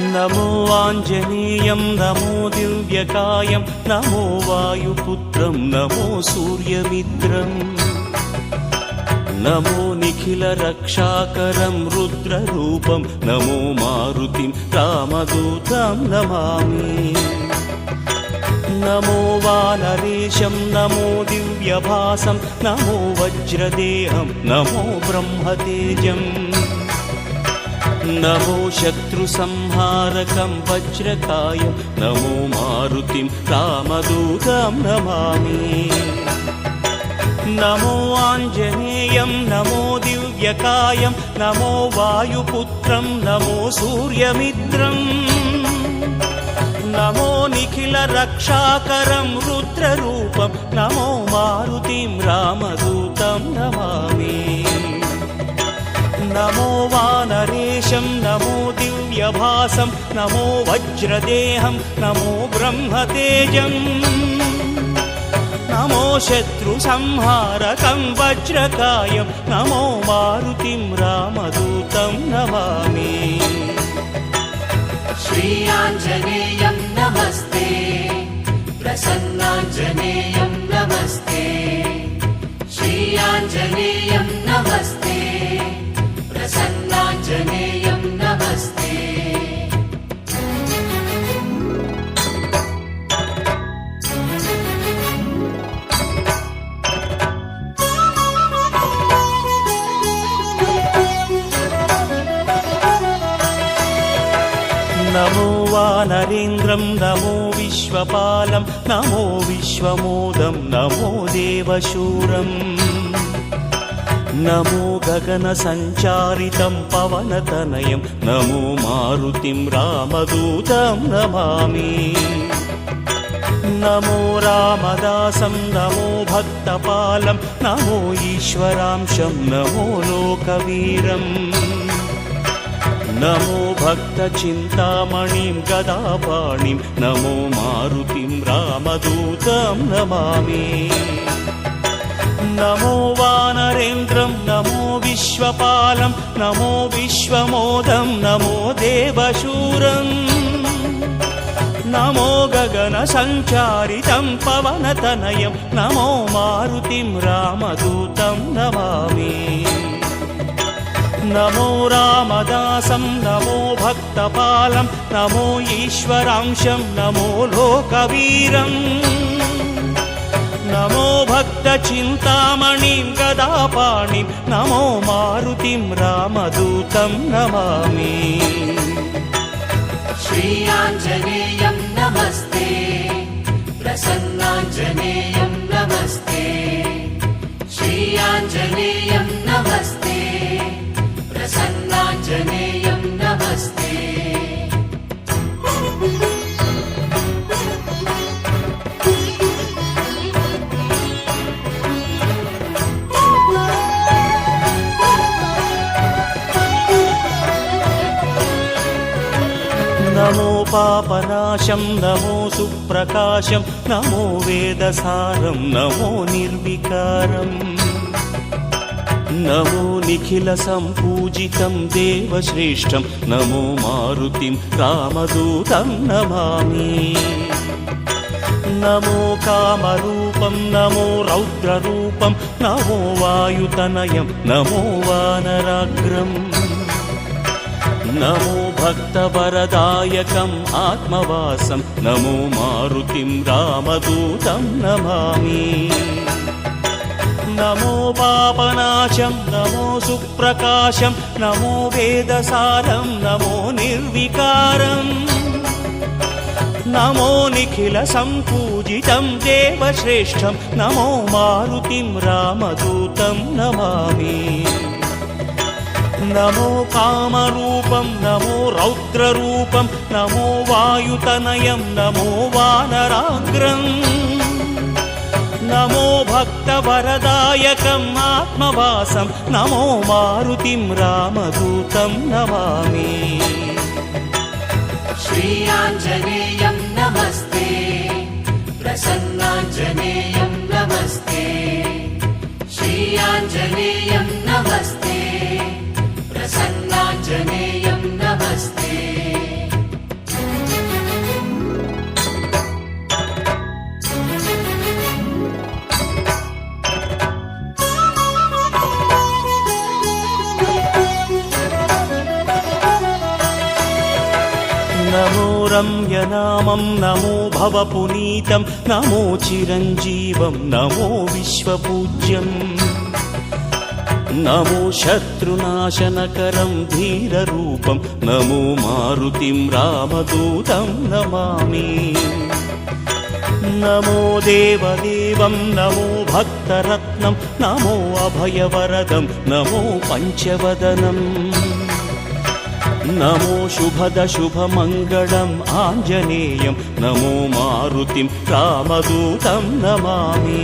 నమో ఆంజనేయం నమో దివ్యకాయం నమో వాయుపుత్రం నమో సూర్యమిత్రం నమో నిఖిల రక్షాకరం రుద్రరూపం నమో మారుతిం రామదూతం నమామి నమో వానరేశం నమో దివ్యభాసం నమో వజ్రదేహం నమో బ్రహ్మతేజం నమో శత్రుసంహారకం వజ్రకాయం నమో మారుతిం రామదూతం నమామి నమో ఆంజనేయం నమో దివ్యకాయం నమో వాయుపుత్రం నమో సూర్యమిత్రం నమో నిఖిల రక్షాకరం రుద్రరూపం నమో మారుతిం రామదూతం నమామి నమో వానరేశం నమో దివ్యభాసం నమో వజ్రదేహం నమో బ్రహ్మతేజం నమో శత్రుసంహారకం వజ్రకాయం నమో మారుతిం రామదూతం నమామి శ్రీ ఆంజనేయం నమస్తే ప్రసన్నాంజనేయం నమస్తే శ్రీ ఆంజనేయం నమస్తే ప్రసన్నాంజనేయం నమస్తే నమో వానరేంద్రం నమో విశ్వపాలం నమో విశ్వమోదం నమో దేవశూరం నమో గగన సంచారితం పవనతనయం నమో మారుతిం రామదూతం నమామి నమో రామదాసం నమో భక్తపాలం నమో ఈశ్వరాంశం నమో లోకవీరం నమో భక్త చింతామణిం గదాపాణిం నమో మారుతిం రామదూతం నమామి నమో వానరేంద్రం నమో విశ్వపాలం నమో విశ్వమోదం నమో దేవశూరం నమో గగన సంచారితం పవనతనయం నమో మారుతిం రామదూతం నమామి నమో రామదాసం నమో భక్తపాలం నమో ఈశ్వరాంశం నమో లోకవీరం నమో భక్త చింతామణిం గదాపాణిం నమో మారుతిం రామదూతం నమామి శ్రీ ఆంజనేయం నమస్తే ప్రసన్నాంజనేయం నమస్తే శ్రీ ఆంజనేయం నమస్తే ప్రసన్నాంజనేయం నమస్తే నమో పాపనాశం నమో సుప్రకాశం నమో వేదసారం నమో నిర్వికారం నమో నిఖిల సంపూజితం దేవశ్రేష్టం నమో మారుతిం రామదూతం నమామి నమో కామరూపం నమో రౌద్రరూపం నమో వాయుతనయం నమో వానరాగ్రం నమో భక్తవరదాయకం ఆత్మవాసం నమో మారుతిం రామదూతం నమామి నమో పాపనాశం నమో సుప్రకాశం నమో వేదసారం నమో నిర్వికారం నమో నిఖిల సంపూజితం దేవశ్రేష్టం నమో మారుతిం రామదూతం నమామి నమో కామరూపం నమో రౌద్రరూపం నమో వాయుతనయం నమో వానరాగ్రం నమో భక్తవరదాయకం ఆత్మవాసం నమో మారుతిం రామదూతం నమామి శ్రీ ఆంజనేయం నమస్తే ప్రసన్నాంజనేయం నమస్తే శ్రీ ఆంజనేయం నమస్తే ప్రసన్నాంజనేయం నమస్తే రమ్యనామం నమో భవపునీతం నమో చిరంజీవం నమో విశ్వపూజ్యం నమో శత్రునాశనకరం ధీరరూపం నమో మారుతిం రామదూతం నమామి నమో దేవదేవం నమో భక్తరత్నం నమో అభయవరదం నమో పంచవదనం నమో శుభద శుభమంగళం ఆంజనేయం నమో మారుతిం రామదూతం నమామి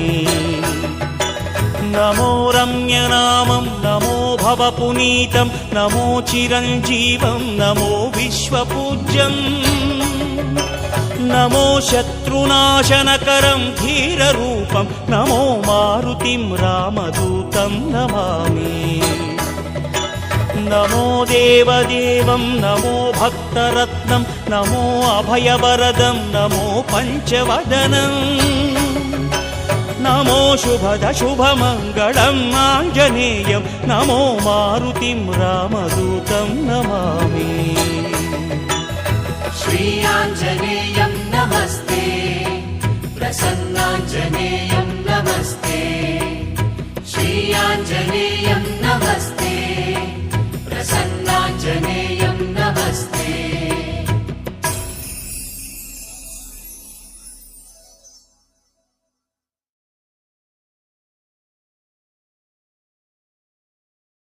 నమో రమ్యనామం నమో భవపునీతం నమో చిరంజీవం నమో విశ్వపూజ్యం నమో శత్రునాశనకరం ధీరరూపం నమో మారుతిం రామదూతం నమామి నమో దేవదేవం నమో భక్తరత్నం నమో అభయవరదం నమో పంచవదనం నమో శుభద శుభమంగళం ఆంజనేయం నమో మారుతిం రామదూతం నమామి श्रीयाञ्जनेयं नमस्ते प्रसन्नाञ्जनेयं नमस्ते श्रीयाञ्जनेयं नमस्ते